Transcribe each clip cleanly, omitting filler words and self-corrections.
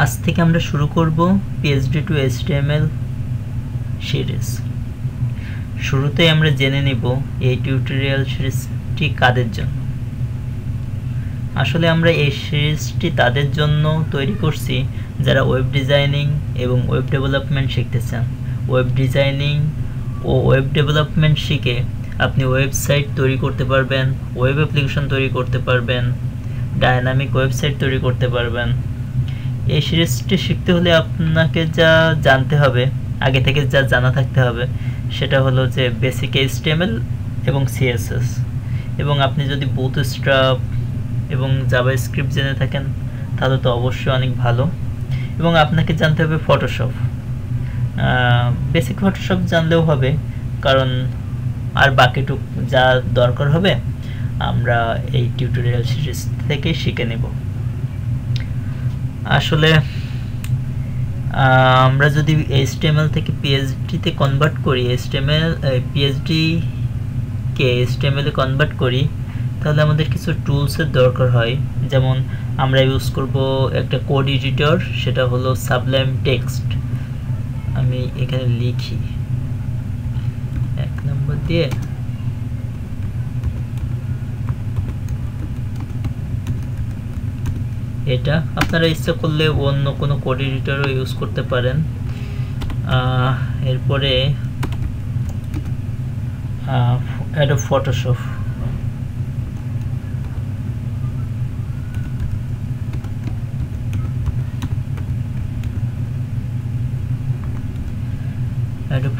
আজ থেকে আমরা শুরু করব PHP to HTML সিরিজ। শুরুতেই আমরা জেনে নেব এই টিউটোরিয়াল সিরিজটি কাদের জন্য। আসলে আমরা এই সিরিজটি তাদের জন্য তৈরি করছি যারা ওয়েব ডিজাইনিং এবং ওয়েব ডেভেলপমেন্ট শিখতে চান। ওয়েব ডিজাইনিং ও ওয়েব ডেভেলপমেন্ট শিখে আপনি ওয়েবসাইট তৈরি করতে পারবেন, ওয়েব অ্যাপ্লিকেশন তৈরি করতে পারবেন, ডায়নামিক ওয়েবসাইট তৈরি করতে পারবেন। এই সিরিজটি শিখতে হলে আপনাকে যা জানতে হবে, আগে থেকে যা জানা থাকতে হবে, সেটা হলো যে বেসিক HTML এবং CSS, এবং আপনি যদি বুটস্ট্র্যাপ এবং জাভাস্ক্রিপ্ট জেনে থাকেন তাহলে তো অবশ্যই অনেক ভালো। এবং আপনাকে জানতে হবে ফটোশপ। বেসিক ফটোশপ জানলেও হবে, কারণ আর বাকিটুক যা দরকার হবে আমরা এই টিউটোরিয়াল সিরিজ থেকে শিখে নেব। আসলে আমরা যদি HTML থেকে PHP তে কনভার্ট করি, PHP কে HTML এ কনভার্ট করি, তাহলে আমাদের কিছু টুলসের দরকার হয়। যেমন আমরা ইউজ করব একটা কোড এডিটর, সেটা হলো সাবলাইম টেক্সট। আমি এখানে লিখি 1 নম্বর দিয়ে, এটা আপনারা ইচ্ছা করলে অন্য কোনো কোড এডিটরও ইউজ করতে পারেন। এরপরে অ্যাডোব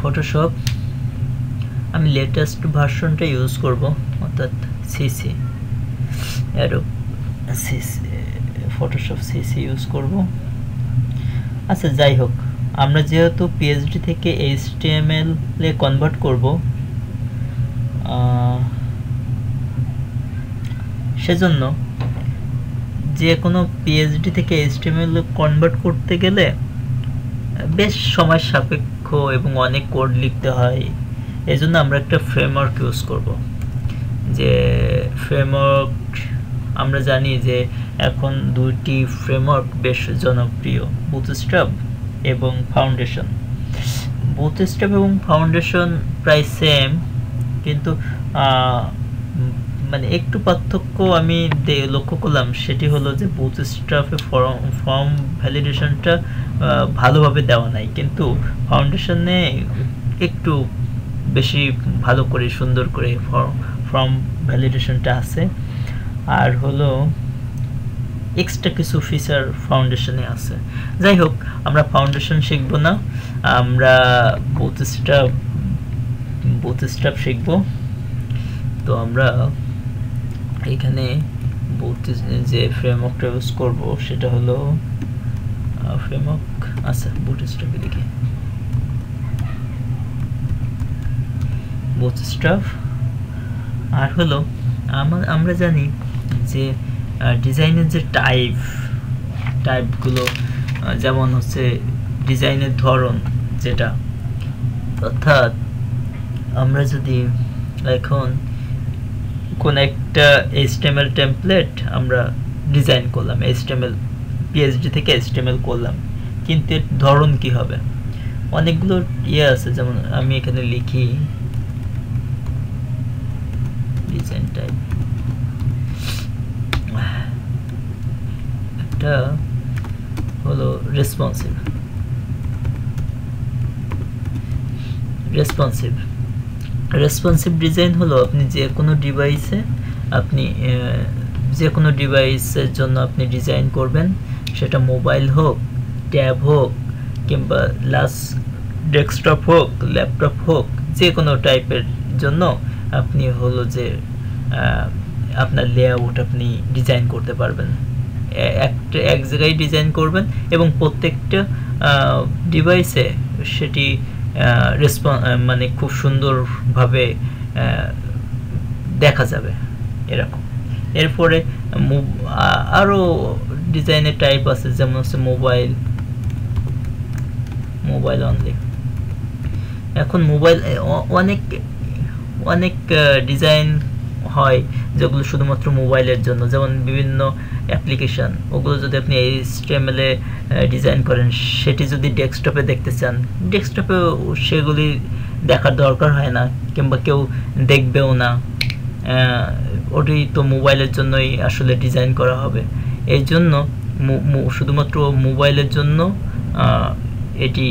ফটোশপ, আমি লেটেস্ট ভার্সনটা ইউজ করব, অর্থাৎ CC, Adobe Photoshop CC use করব। আচ্ছা, যাই হোক, আমরা যেহেতু PHP থেকে HTML এ কনভার্ট করব, সেজন্য যে কোনো PHP থেকে HTML এ কনভার্ট করতে গেলে বেশ সময় সাপেক্ষ এবং অনেক কোড লিখতে হয়। এজন্য আমরা একটা ফ্রেমওয়ার্ক ইউজ করব। যে ফ্রেমওয়ার্ক আমরা জানি যে এখন দুটি ফ্রেমওয়ার্ক বেশ জনপ্রিয়, বুটস্ট্র্যাপ এবং ফাউন্ডেশন। বুটস্ট্র্যাপ এবং ফাউন্ডেশন প্রায় সেম, কিন্তু মানে একটু পার্থক্য আমি লক্ষ্য করলাম, সেটি হলো যে বুটস্ট্র্যাপে ফর্ম ভ্যালিডেশনটা ভালোভাবে দেওয়া নাই, কিন্তু ফাউন্ডেশনে একটু বেশি ভালো করে সুন্দর করে ফর্ম ভ্যালিডেশনটা আছে। আর হলো এক্সট্রা কিছু ফিচার ফাউন্ডেশনে আছে। যাই হোক, আমরা ফাউন্ডেশন শিখব না, আমরা বুটস্ট্র্যাপ শিখব। তো আমরা এখানে যে ফ্রেমওয়ার্কটা ইউজ করব সেটা হলো ফ্রেমওয়ার্ক, আচ্ছা বুটস্ট্র্যাপে লিখি বুটস্ট্র্যাপ। আর হলো আমরা জানি যে ডিজাইনের যে টাইপগুলো, যেমন হচ্ছে ডিজাইনের ধরন, যেটা অর্থাৎ আমরা যদি এখন কোন একটা HTML টেমপ্লেট আমরা ডিজাইন করলাম, PHP থেকে HTML করলাম, কিন্তু এর ধরন কি হবে? অনেকগুলো আছে, যেমন আমি এখানে লিখি ডিজাইন টাইপ, একটা হলো রেসপন্সিভ ডিজাইন হলো আপনি যে কোনো ডিভাইসের জন্য আপনি ডিজাইন করবেন, সেটা মোবাইল হোক, ট্যাব হোক, কিংবা ডেস্কটপ হোক, ল্যাপটপ হোক, যে কোনো টাইপের জন্য আপনি হলো যে আপনার লেআউট আপনি ডিজাইন করতে পারবেন। এক জায়গায় ডিজাইন করবেন এবং প্রত্যেকটা ডিভাইসে সেটি মানে খুব সুন্দরভাবে দেখা যাবে এরকম। এরপরে আরও ডিজাইনের টাইপ আছে, যেমন হচ্ছে মোবাইল অনলি। এখন মোবাইল অনেক ডিজাইন হয় যেগুলো শুধুমাত্র মোবাইলের জন্য, যেমন বিভিন্ন অ্যাপ্লিকেশন, ওগুলো যদি আপনি HTML এ ডিজাইন করেন, সেটি যদি ডেস্কটপে দেখতে চান, ডেস্কটপে সেগুলি দেখার দরকার হয় না, কিংবা কেউ দেখবেও না, ওটি তো মোবাইলের জন্যই আসলে ডিজাইন করা হবে। এই জন্য শুধুমাত্র মোবাইলের জন্য এটি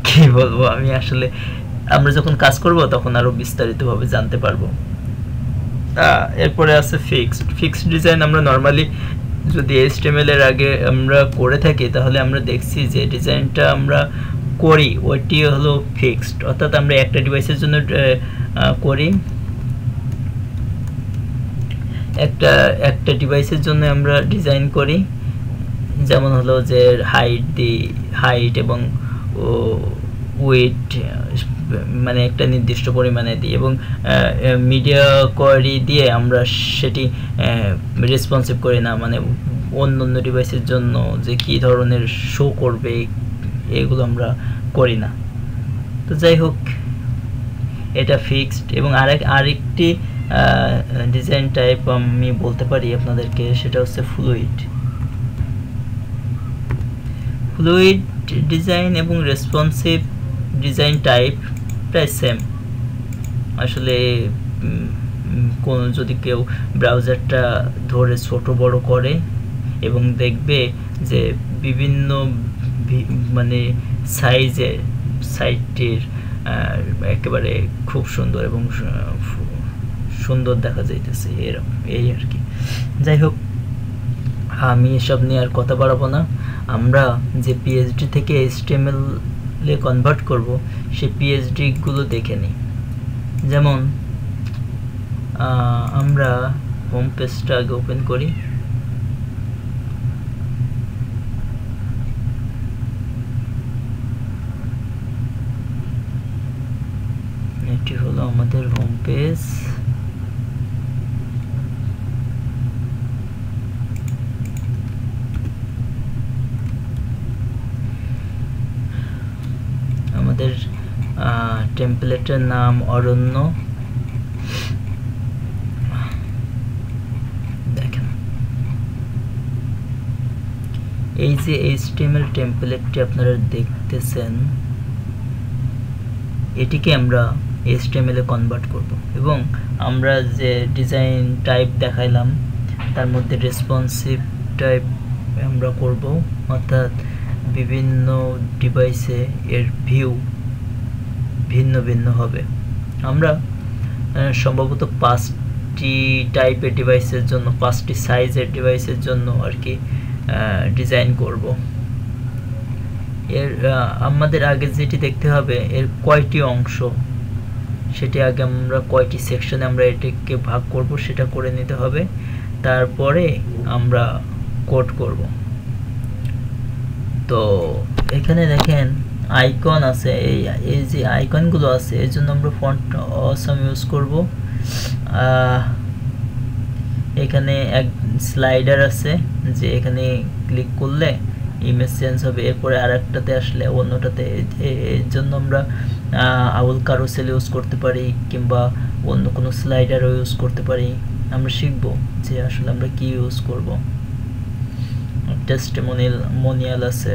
কি বলবো আমি, আসলে আমরা যখন কাজ করব তখন আরো বিস্তারিতভাবে জানতে পারবো। এরপরে আছে ফিক্সড ডিজাইন। আমরা নরমালি যদি HTML এর আগে আমরা করে থাকি, তাহলে আমরা দেখছি যে ডিজাইনটা আমরা করি ওইটি হলো ফিক্সড, অর্থাৎ আমরা একটা ডিভাইসের জন্য করি, একটা ডিভাইসের জন্য আমরা ডিজাইন করি, যেমন হলো যে হাইট এবং ওয়েট মানে একটা নির্দিষ্ট পরিমাণে দিই, এবং মিডিয়া কোয়ারি দিয়ে আমরা সেটি রেসপন্সিভ করি না, মানে অন্য ডিভাইসের জন্য যে কি ধরনের শো করবে এগুলো আমরা করি না। তো যাই হোক, এটা ফিক্সড। এবং আরেকটি ডিজাইন টাইপ আমি বলতে পারি আপনাদেরকে, সেটা হচ্ছে ফ্লুইড ডিজাইন এবং রেসপন্সিভ ডিজাইন টাইপ প্রায় সেম। আসলে যদি কেউ ব্রাউজারটা ধরে ছোট বড় করে এবং দেখবে যে বিভিন্ন মানে সাইজে সাইটটির একেবারে খুব সুন্দর এবং সুন্দর দেখা যাইতেছে, এরকম এই আর কি। যাই হোক, আমি এসব নিয়ে আর কথা বাড়াবো না। আমরা যে PHP থেকে HTML এ কনভার্ট করব, সেই PHP গুলো দেখে নিই। যেমন আমরা হোম পেজটা আগে ওপেন করি। এটি হলো আমাদের হোম পেজ। আমাদের টেমপ্লেটের নাম অরণ্য। দেখেন, এই যে HTML টেমপ্লেটটি আপনারা দেখতেছেন, এটিকে আমরা HTML এ কনভার্ট করব, এবং আমরা যে ডিজাইন টাইপ দেখাইলাম তার মধ্যে রেসপন্সিভ টাইপ আমরা করব, অর্থাৎ বিভিন্ন ডিভাইসে এর ভিউ ভিন্ন ভিন্ন হবে। আমরা সম্ভবত 5টি টাইপের ডিভাইসের জন্য, 5টি সাইজের ডিভাইসের জন্য আর কি ডিজাইন করব। এর আমাদের আগে যেটি দেখতে হবে এর কয়টি অংশ, সেটি আগে আমরা কয়টি সেকশনে আমরা এটাকে ভাগ করব সেটা করে নিতে হবে, তারপরে আমরা কোড করব। তো এখানে দেখেন আইকন আছে, এই যে আইকনগুলো আছে এর জন্য আমরা ফন্ট অসাম ইউজ করব। এখানে এক স্লাইডার আছে, যে এখানে ক্লিক করলে ইমেজ চেঞ্জ হবে, এরপরে আরেকটাতে আসলে অন্যটাতে। এর জন্য আমরা আউল কারুসেল ইউজ করতে পারি, কিংবা অন্য কোনো স্লাইডারও ইউজ করতে পারি। আমরা শিখব যে আসলে আমরা কি ইউজ করব। টেস্টিমোনিয়াল আছে,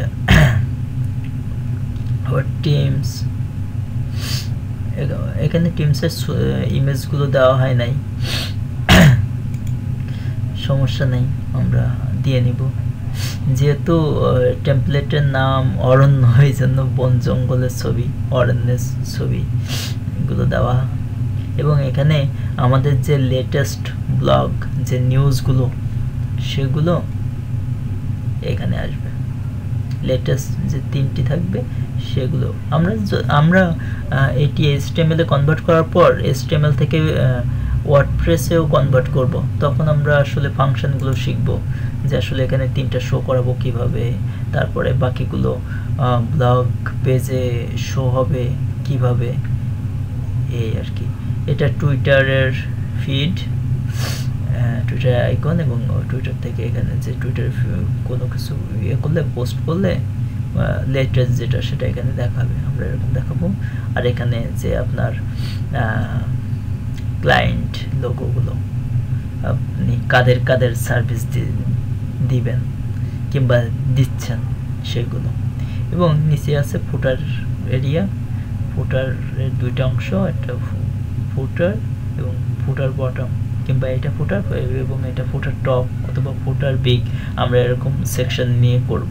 টিমস, এখানে টিমসের ইমেজগুলো দেওয়া হয় নাই, সমস্যা নেই, আমরা দিয়ে নিব। যেহেতু টেমপ্লেটের নাম অরণ্য, এই জন্য বন জঙ্গলের ছবি, অরণ্যের ছবি এগুলো দেওয়া। এবং এখানে আমাদের যে লেটেস্ট ব্লগ, যে নিউজগুলো, সেগুলো এখানে আসবে। লেটেস্ট যে 3টি থাকবে সেগুলো আমরা এটি HTML এ কনভার্ট করার পর HTML থেকে ওয়ার্ডপ্রেসেও কনভার্ট করব। তখন আমরা আসলে ফাংশনগুলো শিখব, যে আসলে এখানে 3টা শো করাবো কিভাবে, তারপরে বাকিগুলো ব্লগ পেজে শো হবে কিভাবে, এই আর কি। এটা টুইটারের ফিড, টুইটার আইকন, এবং টুইটার থেকে এখানে যে টুইটার কোনো কিছু ইয়ে করলে, পোস্ট করলে লেটেস্ট যেটা সেটা এখানে দেখাবে, আমরা এরকম দেখাবো। আর এখানে যে আপনার ক্লায়েন্ট লোগোগুলো, আপনি কাদের কাদের সার্ভিস দিবেন কিংবা দিচ্ছেন সেগুলো। এবং নিচে আছে ফুটার এরিয়া, ফুটারের দুইটা অংশ, একটা ফুটার এবং ফুটার বটম, কিংবা এটা ফুটার এবং এটা ফুটার টপ অথবা ফুটার বিগ, আমরা এরকম সেকশন নিয়ে করব।